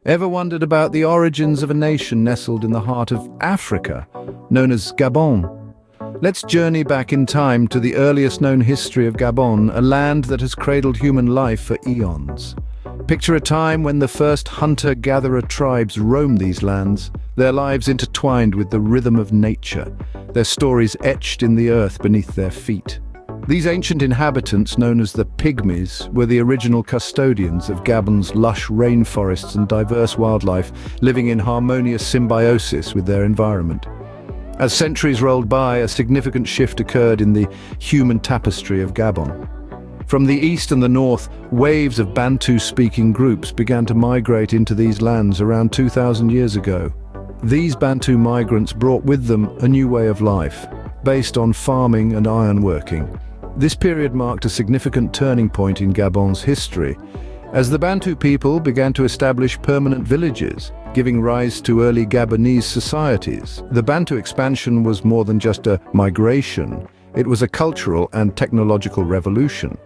Ever wondered about the origins of a nation nestled in the heart of Africa, known as Gabon? Let's journey back in time to the earliest known history of Gabon, a land that has cradled human life for eons. Picture a time when the first hunter-gatherer tribes roamed these lands, their lives intertwined with the rhythm of nature, their stories etched in the earth beneath their feet. These ancient inhabitants, known as the Pygmies, were the original custodians of Gabon's lush rainforests and diverse wildlife, living in harmonious symbiosis with their environment. As centuries rolled by, a significant shift occurred in the human tapestry of Gabon. From the east and the north, waves of Bantu-speaking groups began to migrate into these lands around 2,000 years ago. These Bantu migrants brought with them a new way of life, based on farming and ironworking. This period marked a significant turning point in Gabon's history, as the Bantu people began to establish permanent villages, giving rise to early Gabonese societies. The Bantu expansion was more than just a migration, it was a cultural and technological revolution.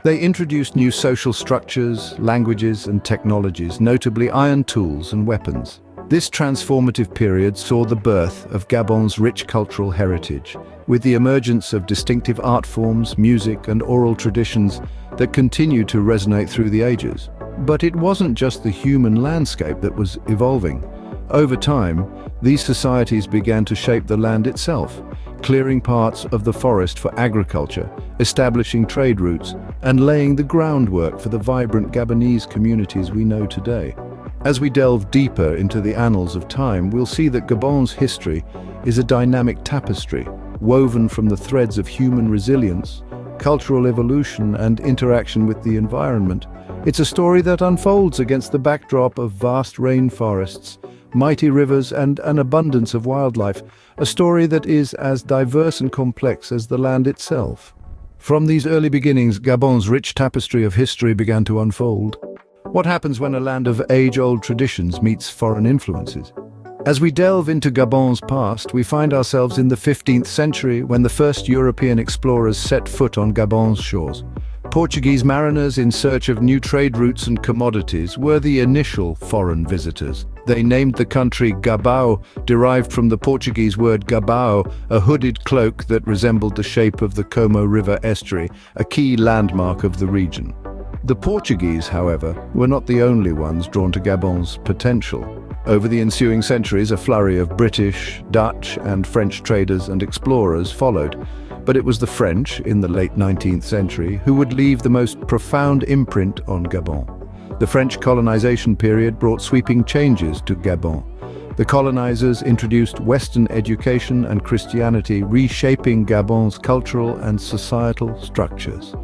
They introduced new social structures, languages, and technologies, notably iron tools and weapons. This transformative period saw the birth of Gabon's rich cultural heritage, with the emergence of distinctive art forms, music, and oral traditions that continue to resonate through the ages. But it wasn't just the human landscape that was evolving. Over time, these societies began to shape the land itself, clearing parts of the forest for agriculture, establishing trade routes, and laying the groundwork for the vibrant Gabonese communities we know today. As we delve deeper into the annals of time, we'll see that Gabon's history is a dynamic tapestry, woven from the threads of human resilience, cultural evolution, and interaction with the environment. It's a story that unfolds against the backdrop of vast rainforests, mighty rivers, and an abundance of wildlife, a story that is as diverse and complex as the land itself. From these early beginnings, Gabon's rich tapestry of history began to unfold. What happens when a land of age-old traditions meets foreign influences? As we delve into Gabon's past, we find ourselves in the 15th century when the first European explorers set foot on Gabon's shores. Portuguese mariners in search of new trade routes and commodities were the initial foreign visitors. They named the country Gabão, derived from the Portuguese word gabão, a hooded cloak that resembled the shape of the Como River estuary, a key landmark of the region. The Portuguese, however, were not the only ones drawn to Gabon's potential. Over the ensuing centuries, a flurry of British, Dutch, and French traders and explorers followed. But it was the French, in the late 19th century, who would leave the most profound imprint on Gabon. The French colonization period brought sweeping changes to Gabon. The colonizers introduced Western education and Christianity, reshaping Gabon's cultural and societal structures.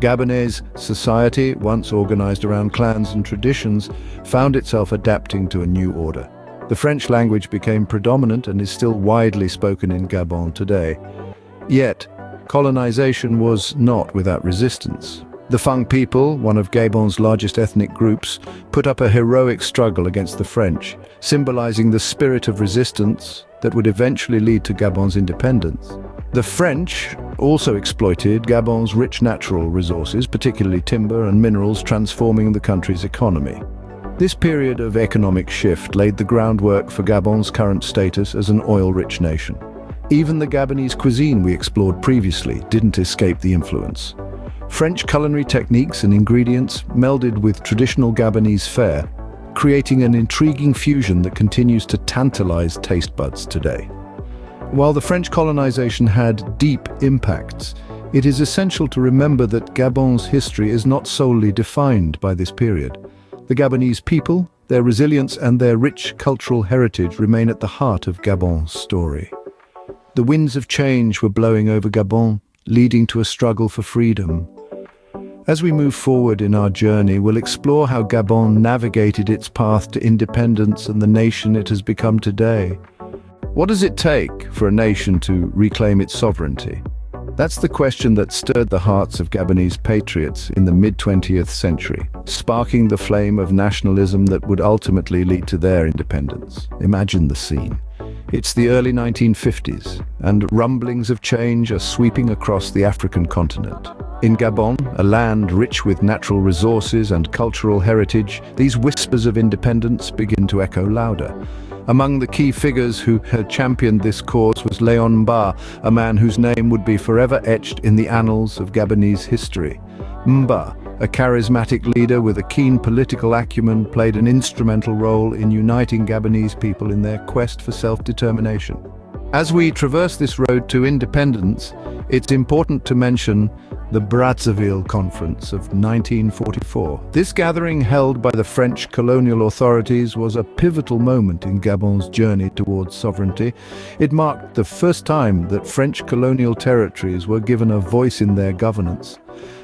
Gabonese society, once organized around clans and traditions, found itself adapting to a new order. The French language became predominant and is still widely spoken in Gabon today. Yet, colonization was not without resistance. The Fang people, one of Gabon's largest ethnic groups, put up a heroic struggle against the French, symbolizing the spirit of resistance that would eventually lead to Gabon's independence. The French also exploited Gabon's rich natural resources, particularly timber and minerals, transforming the country's economy. This period of economic shift laid the groundwork for Gabon's current status as an oil-rich nation. Even the Gabonese cuisine we explored previously didn't escape the influence. French culinary techniques and ingredients melded with traditional Gabonese fare, creating an intriguing fusion that continues to tantalize taste buds today. While the French colonization had deep impacts, it is essential to remember that Gabon's history is not solely defined by this period. The Gabonese people, their resilience, and their rich cultural heritage remain at the heart of Gabon's story. The winds of change were blowing over Gabon, leading to a struggle for freedom. As we move forward in our journey, we'll explore how Gabon navigated its path to independence and the nation it has become today. What does it take for a nation to reclaim its sovereignty? That's the question that stirred the hearts of Gabonese patriots in the mid-20th century, sparking the flame of nationalism that would ultimately lead to their independence. Imagine the scene. It's the early 1950s, and rumblings of change are sweeping across the African continent. In Gabon, a land rich with natural resources and cultural heritage, these whispers of independence begin to echo louder. Among the key figures who had championed this cause was Léon Mba, a man whose name would be forever etched in the annals of Gabonese history. Mba, a charismatic leader with a keen political acumen, played an instrumental role in uniting Gabonese people in their quest for self-determination. As we traverse this road to independence, it's important to mention the Brazzaville Conference of 1944. This gathering, held by the French colonial authorities, was a pivotal moment in Gabon's journey towards sovereignty. It marked the first time that French colonial territories were given a voice in their governance,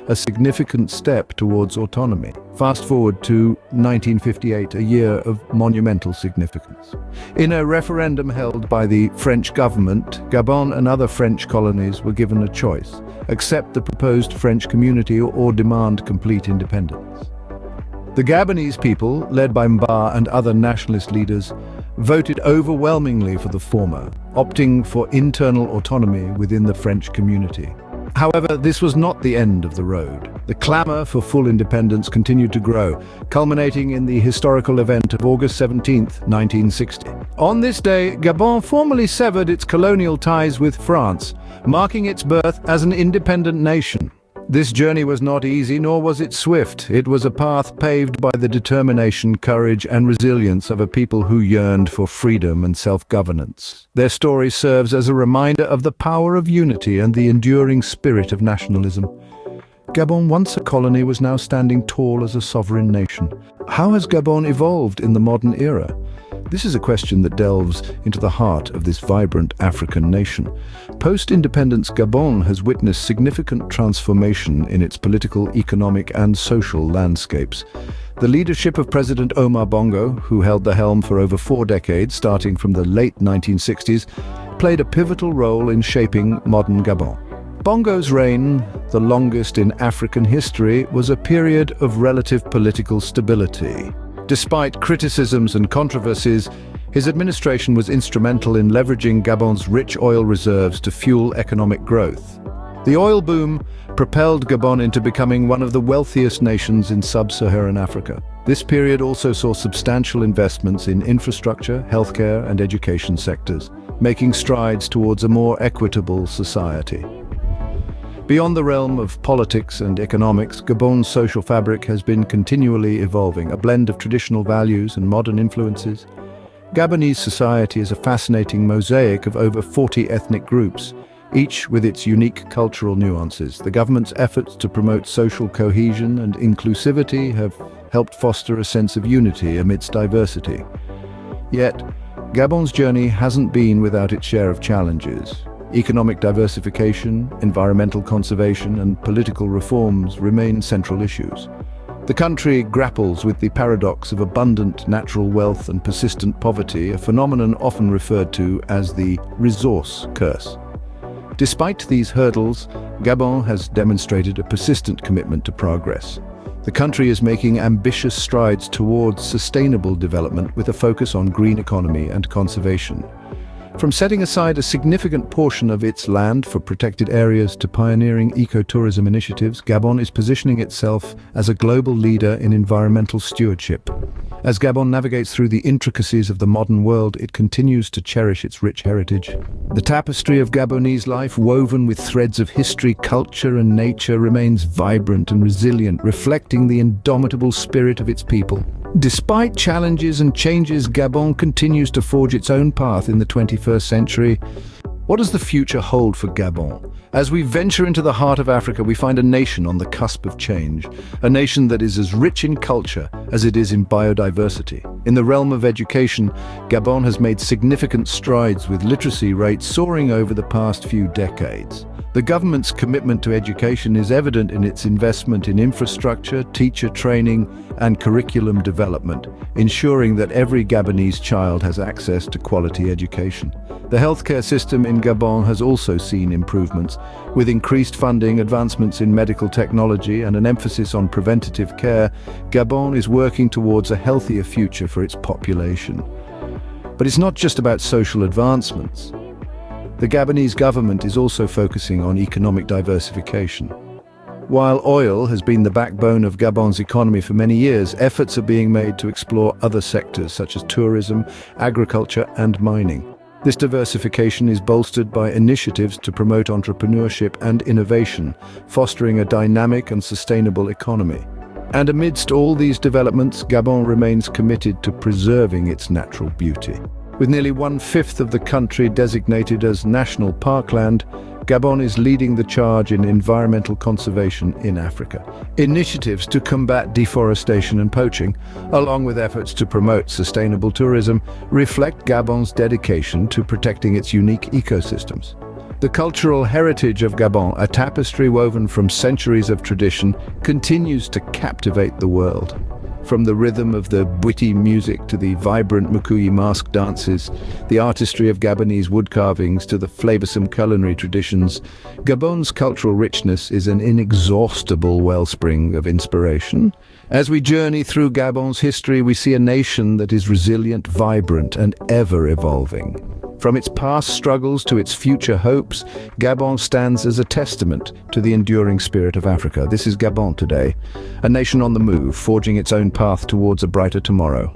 a significant step towards autonomy. Fast forward to 1958, a year of monumental significance. In a referendum held by the French government, Gabon and other French colonies were given a choice: accept the proposed French community or demand complete independence. The Gabonese people, led by Mba and other nationalist leaders, voted overwhelmingly for the former, opting for internal autonomy within the French community. However, this was not the end of the road. The clamor for full independence continued to grow, culminating in the historical event of August 17, 1960. On this day, Gabon formally severed its colonial ties with France, marking its birth as an independent nation. This journey was not easy, nor was it swift. It was a path paved by the determination, courage, and resilience of a people who yearned for freedom and self-governance. Their story serves as a reminder of the power of unity and the enduring spirit of nationalism. Gabon, once a colony, was now standing tall as a sovereign nation. How has Gabon evolved in the modern era? This is a question that delves into the heart of this vibrant African nation. Post-independence, Gabon has witnessed significant transformation in its political, economic, and social landscapes. The leadership of President Omar Bongo, who held the helm for over 4 decades, starting from the late 1960s, played a pivotal role in shaping modern Gabon. Bongo's reign, the longest in African history, was a period of relative political stability. Despite criticisms and controversies, his administration was instrumental in leveraging Gabon's rich oil reserves to fuel economic growth. The oil boom propelled Gabon into becoming one of the wealthiest nations in sub-Saharan Africa. This period also saw substantial investments in infrastructure, healthcare, and education sectors, making strides towards a more equitable society. Beyond the realm of politics and economics, Gabon's social fabric has been continually evolving, a blend of traditional values and modern influences. Gabonese society is a fascinating mosaic of over 40 ethnic groups, each with its unique cultural nuances. The government's efforts to promote social cohesion and inclusivity have helped foster a sense of unity amidst diversity. Yet, Gabon's journey hasn't been without its share of challenges. Economic diversification, environmental conservation, and political reforms remain central issues. The country grapples with the paradox of abundant natural wealth and persistent poverty, a phenomenon often referred to as the resource curse. Despite these hurdles, Gabon has demonstrated a persistent commitment to progress. The country is making ambitious strides towards sustainable development with a focus on green economy and conservation. From setting aside a significant portion of its land for protected areas to pioneering ecotourism initiatives, Gabon is positioning itself as a global leader in environmental stewardship. As Gabon navigates through the intricacies of the modern world, it continues to cherish its rich heritage. The tapestry of Gabonese life, woven with threads of history, culture, and nature, remains vibrant and resilient, reflecting the indomitable spirit of its people. Despite challenges and changes, Gabon continues to forge its own path in the 21st century. What does the future hold for Gabon? As we venture into the heart of Africa, we find a nation on the cusp of change, a nation that is as rich in culture as it is in biodiversity. In the realm of education, Gabon has made significant strides, with literacy rates soaring over the past few decades. The government's commitment to education is evident in its investment in infrastructure, teacher training, and curriculum development, ensuring that every Gabonese child has access to quality education. The healthcare system in Gabon has also seen improvements, with increased funding, advancements in medical technology, and an emphasis on preventative care. Gabon is working towards a healthier future for its population. But it's not just about social advancements. The Gabonese government is also focusing on economic diversification. While oil has been the backbone of Gabon's economy for many years, efforts are being made to explore other sectors such as tourism, agriculture, and mining. This diversification is bolstered by initiatives to promote entrepreneurship and innovation, fostering a dynamic and sustainable economy. And amidst all these developments, Gabon remains committed to preserving its natural beauty. With nearly 1/5 of the country designated as national parkland, Gabon is leading the charge in environmental conservation in Africa. Initiatives to combat deforestation and poaching, along with efforts to promote sustainable tourism, reflect Gabon's dedication to protecting its unique ecosystems. The cultural heritage of Gabon, a tapestry woven from centuries of tradition, continues to captivate the world. From the rhythm of the Bwiti music to the vibrant Mukuyi mask dances, the artistry of Gabonese wood carvings to the flavoursome culinary traditions, Gabon's cultural richness is an inexhaustible wellspring of inspiration. As we journey through Gabon's history, we see a nation that is resilient, vibrant, and ever-evolving. From its past struggles to its future hopes, Gabon stands as a testament to the enduring spirit of Africa. This is Gabon Today, a nation on the move, forging its own path towards a brighter tomorrow.